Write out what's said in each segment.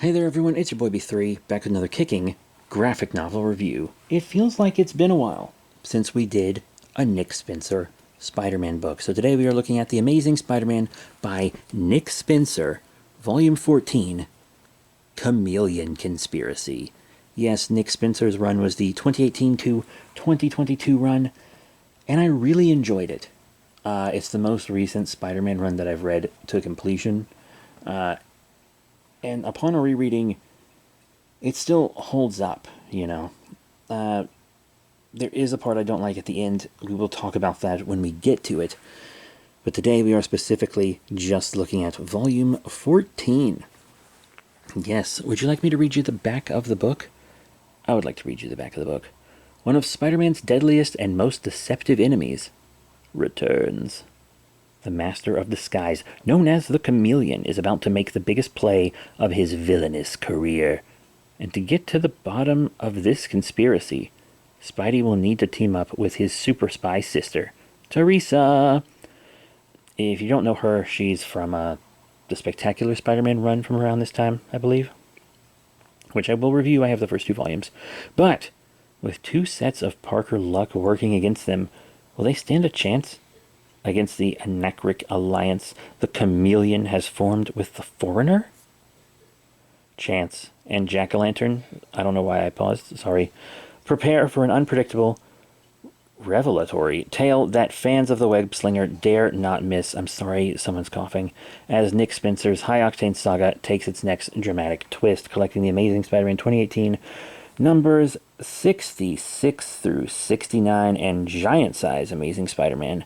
Hey there everyone, it's your boy B3, back with another kicking graphic novel review. It feels like it's been a while since we did a Nick Spencer Spider-Man book. So today we are looking at The Amazing Spider-Man by Nick Spencer, Volume 14, Chameleon Conspiracy. Yes, Nick Spencer's run was the 2018 to 2022 run, and I really enjoyed it. It's the most recent Spider-Man run that I've read to completion. And upon a rereading, it still holds up, you know. There is a part I don't like at the end. We will talk about that when we get to it. But today we are specifically just looking at Volume 14. Yes, would you like me to read you the back of the book? I would like to read you the back of the book. One of Spider-Man's deadliest and most deceptive enemies returns. The Master of Disguise, known as the Chameleon, is about to make the biggest play of his villainous career. And to get to the bottom of this conspiracy, Spidey will need to team up with his super spy sister, Teresa. If you don't know her, she's from the Spectacular Spider-Man run from around this time, I believe. Which I will review. I have the first 2 volumes. But with 2 sets of Parker luck working against them, will they stand a chance against the anachric alliance the Chameleon has formed with the Foreigner? Chance and Jack-o'-lantern, I don't know why I paused, sorry, prepare for an unpredictable, revelatory tale that fans of the web slinger dare not miss. I'm sorry, someone's coughing. As Nick Spencer's high-octane saga takes its next dramatic twist, collecting The Amazing Spider-Man 2018 numbers 66 through 69 and giant-size Amazing Spider-Man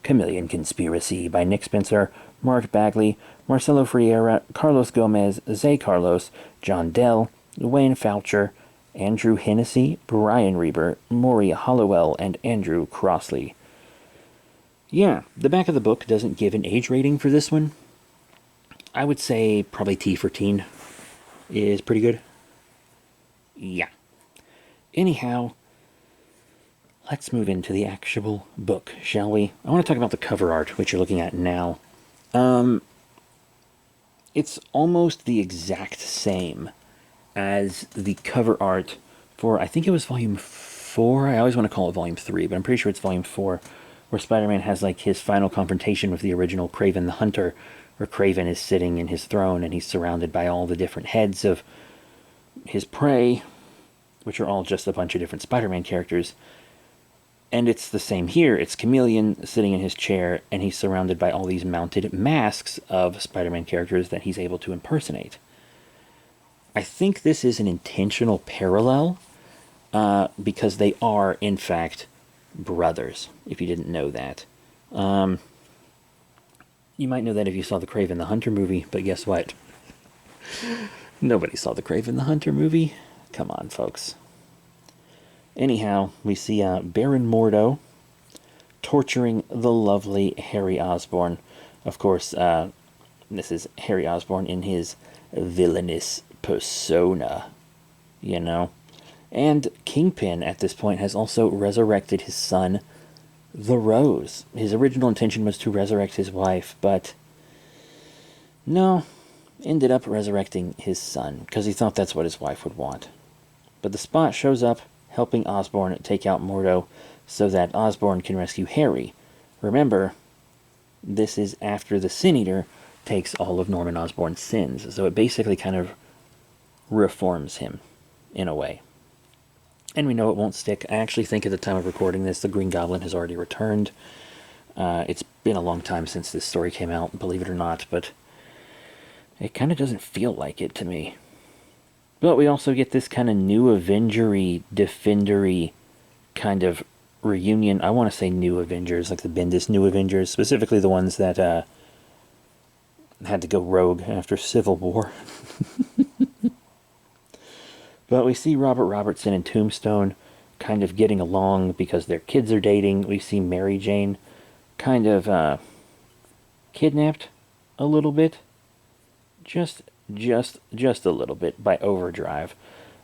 Chameleon Conspiracy by Nick Spencer, Mark Bagley, Marcelo Freire, Carlos Gomez, Zay Carlos, John Dell, Wayne Foucher, Andrew Hennessy, Brian Reber, Maury Hollowell, and Andrew Crossley. Yeah, the back of the book doesn't give an age rating for this one. I would say probably T for teen is pretty good. Yeah. Anyhow, let's move into the actual book, shall we? I want to talk about the cover art, which you're looking at now. It's almost the exact same as the cover art for, I think it was Volume 4. I always want to call it Volume 3, but I'm pretty sure it's Volume 4, where Spider-Man has like his final confrontation with the original Kraven the Hunter, where Kraven is sitting in his throne and he's surrounded by all the different heads of his prey, which are all just a bunch of different Spider-Man characters. And it's the same here. It's Chameleon sitting in his chair, and he's surrounded by all these mounted masks of Spider-Man characters that he's able to impersonate. I think this is an intentional parallel, because they are, in fact, brothers, if you didn't know that. You might know that if you saw the Kraven the Hunter movie, but guess what? Nobody saw the Kraven the Hunter movie. Come on, folks. Anyhow, we see Baron Mordo torturing the lovely Harry Osborn. Of course, this is Harry Osborn in his villainous persona, you know. And Kingpin, at this point, has also resurrected his son, the Rose. His original intention was to resurrect his wife, but no, ended up resurrecting his son, because he thought that's what his wife would want. But the Spot shows up, helping Osborn take out Mordo so that Osborn can rescue Harry. Remember, this is after the Sin Eater takes all of Norman Osborn's sins, so it basically kind of reforms him, in a way. And we know it won't stick. I actually think at the time of recording this, the Green Goblin has already returned. It's been a long time since this story came out, believe it or not, but it kind of doesn't feel like it to me. But we also get this kind of new Avengery, Defendery kind of reunion. I want to say new Avengers, like the Bendis new Avengers, specifically the ones that had to go rogue after Civil War. But we see Robert Robertson and Tombstone kind of getting along because their kids are dating. We see Mary Jane kind of kidnapped a little bit. Just a little bit by Overdrive.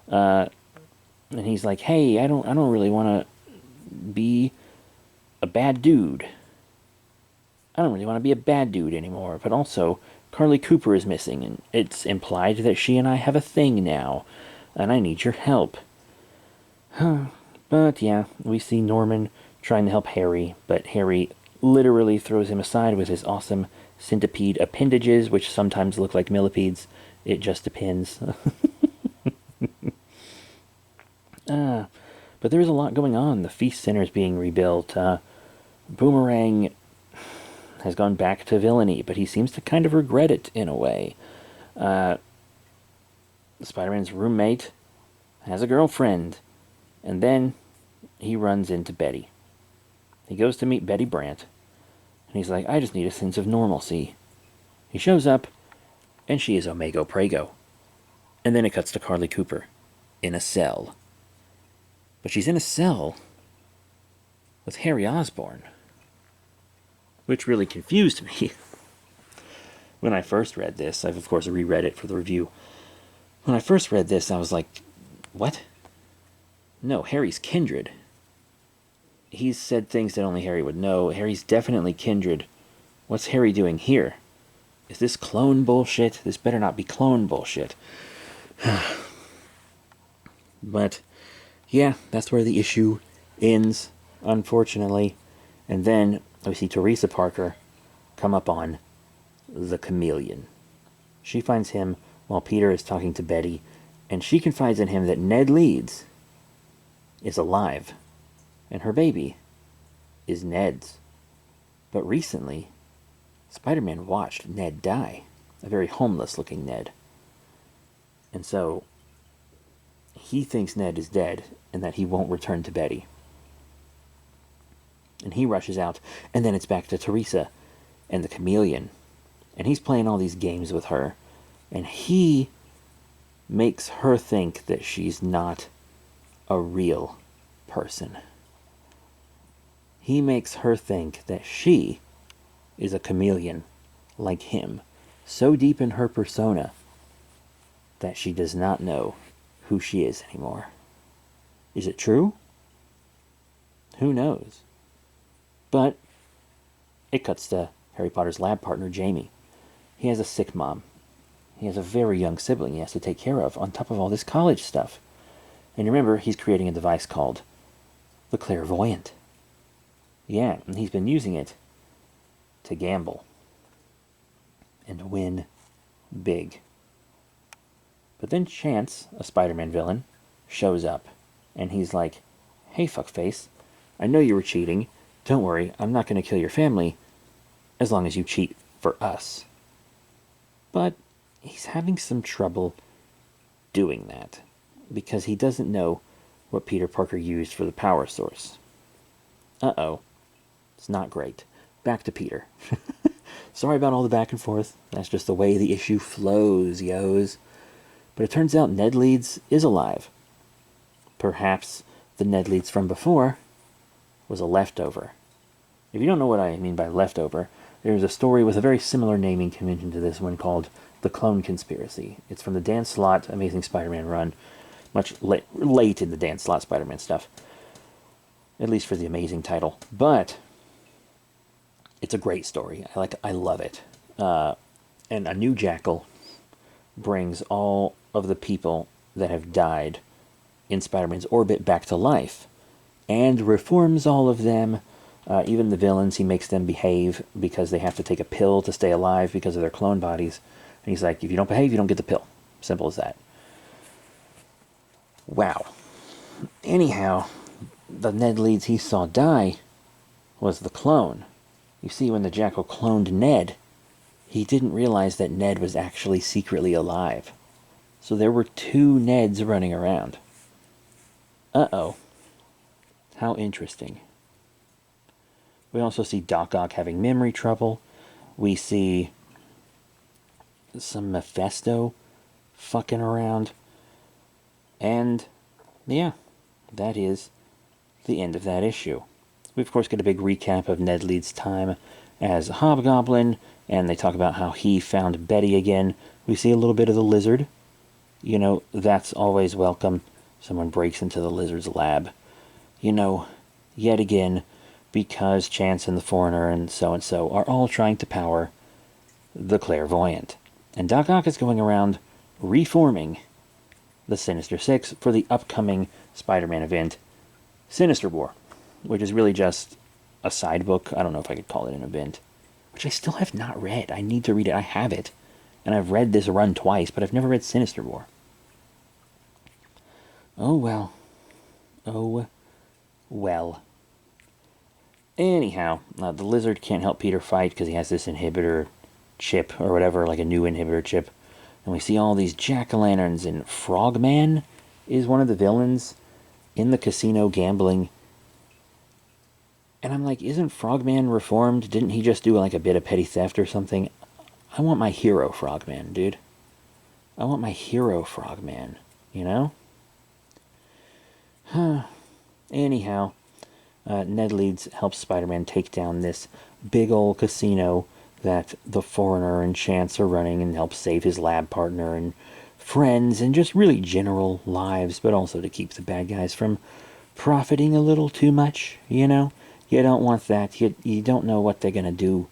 And he's like, hey, I don't really want to be a bad dude. I don't really want to be a bad dude anymore, but also Carly Cooper is missing, and it's implied that she and I have a thing now, and I need your help. But yeah, we see Norman trying to help Harry, but Harry literally throws him aside with his awesome centipede appendages, which sometimes look like millipedes. It just depends. But there's a lot going on. The Feast Center is being rebuilt. Boomerang has gone back to villainy, but he seems to kind of regret it in a way. Spider-Man's roommate has a girlfriend, and then he runs into Betty. He goes to meet Betty Brant, and he's like, I just need a sense of normalcy. He shows up, and she is Omega Prego. And then it cuts to Carly Cooper in a cell. But she's in a cell with Harry Osborn, which really confused me. When I first read this, I've of course reread it for the review. When I first read this, I was like, what? No, Harry's Kindred. He's said things that only Harry would know. Harry's definitely Kindred. What's Harry doing here? Is this clone bullshit? This better not be clone bullshit. But, yeah, that's where the issue ends, unfortunately. And then we see Teresa Parker come up on the Chameleon. She finds him while Peter is talking to Betty, and she confides in him that Ned Leeds is alive, and her baby is Ned's. But recently, Spider-Man watched Ned die, a very homeless-looking Ned. And so, he thinks Ned is dead, and that he won't return to Betty. And he rushes out, and then it's back to Teresa and the Chameleon. And he's playing all these games with her, and he makes her think that she's not a real person. He makes her think that she is a chameleon like him, so deep in her persona that she does not know who she is anymore. Is it true? Who knows? But it cuts to Harry Potter's lab partner, Jamie. He has a sick mom. He has a very young sibling he has to take care of, on top of all this college stuff. And remember, he's creating a device called the Clairvoyant. Yeah, and he's been using it to gamble and win big. But then Chance, a Spider-Man villain, shows up, and he's like, hey, fuckface, I know you were cheating. Don't worry, I'm not going to kill your family as long as you cheat for us. But he's having some trouble doing that because he doesn't know what Peter Parker used for the power source. Uh-oh. It's not great. Back to Peter. Sorry about all the back and forth. That's just the way the issue flows, yos. But it turns out Ned Leeds is alive. Perhaps the Ned Leeds from before was a leftover. If you don't know what I mean by leftover, there's a story with a very similar naming convention to this one called The Clone Conspiracy. It's from the Dan Slott Amazing Spider-Man run, much late in the Dan Slott Spider-Man stuff. At least for the Amazing title. But it's a great story. I love it. And a new Jackal brings all of the people that have died in Spider-Man's orbit back to life and reforms all of them. Even the villains, he makes them behave because they have to take a pill to stay alive because of their clone bodies. And he's like, if you don't behave, you don't get the pill. Simple as that. Wow. Anyhow, the Ned Leeds he saw die was the clone. You see, when the Jackal cloned Ned, he didn't realize that Ned was actually secretly alive. So there were two Neds running around. Uh-oh. How interesting. We also see Doc Ock having memory trouble. We see some Mephisto fucking around. And, yeah, that is the end of that issue. We, of course, get a big recap of Ned Leeds' time as a Hobgoblin, and they talk about how he found Betty again. We see a little bit of the Lizard. You know, that's always welcome. Someone breaks into the Lizard's lab. You know, yet again, because Chance and the Foreigner and so are all trying to power the Clairvoyant. And Doc Ock is going around reforming the Sinister Six for the upcoming Spider-Man event, Sinister War, which is really just a side book. I don't know if I could call it an event, which I still have not read. I need to read it. I have it, and I've read this run twice, but I've never read Sinister War. Oh well. Oh well. Anyhow, the Lizard can't help Peter fight because he has this inhibitor chip or whatever, like a new inhibitor chip. And we see all these jack-o'-lanterns, and Frogman is one of the villains in the casino gambling. And I'm like, isn't Frogman reformed? Didn't he just do like a bit of petty theft or something? I want my hero Frogman, dude. I want my hero Frogman, you know? Huh. Anyhow, Ned Leeds helps Spider-Man take down this big old casino that the Foreigner and Chance are running, and helps save his lab partner and friends and just really general lives, but also to keep the bad guys from profiting a little too much, you know? You don't want that. You don't know what they're going to do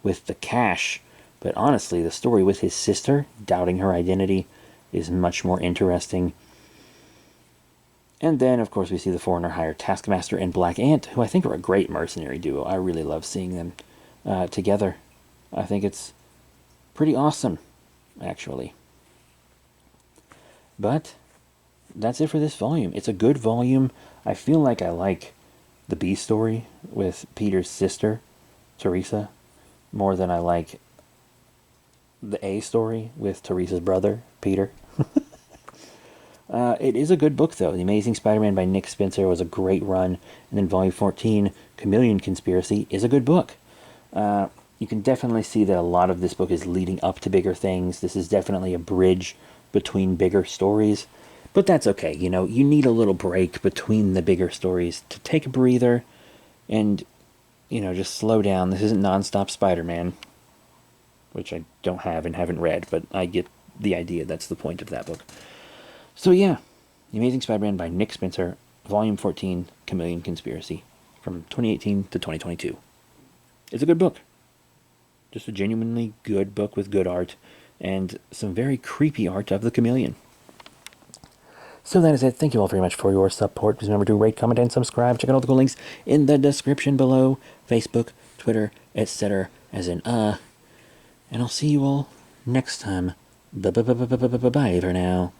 with the cash. But honestly, the story with his sister, doubting her identity, is much more interesting. And then, of course, we see the Foreigner hire Taskmaster and Black Ant, who I think are a great mercenary duo. I really love seeing them together. I think it's pretty awesome, actually. But that's it for this volume. It's a good volume. I feel like I like the B story with Peter's sister, Teresa, more than I like the A story with Teresa's brother, Peter. It is a good book, though. The Amazing Spider-Man by Nick Spencer was a great run. And then Volume 14, Chameleon Conspiracy, is a good book. You can definitely see that a lot of this book is leading up to bigger things. This is definitely a bridge between bigger stories. But that's okay, you know. You need a little break between the bigger stories to take a breather and, you know, just slow down. This isn't non-stop Spider-Man, which I don't have and haven't read, but I get the idea. That's the point of that book. So yeah, The Amazing Spider-Man by Nick Spencer, Volume 14, Chameleon Conspiracy, from 2018 to 2022. It's a good book. Just a genuinely good book with good art, and some very creepy art of the chameleon. So that is it. Thank you all very much for your support. Please remember to rate, comment, and subscribe. Check out all the cool links in the description below. Facebook, Twitter, etc. as in And I'll see you all next time. Bye for now.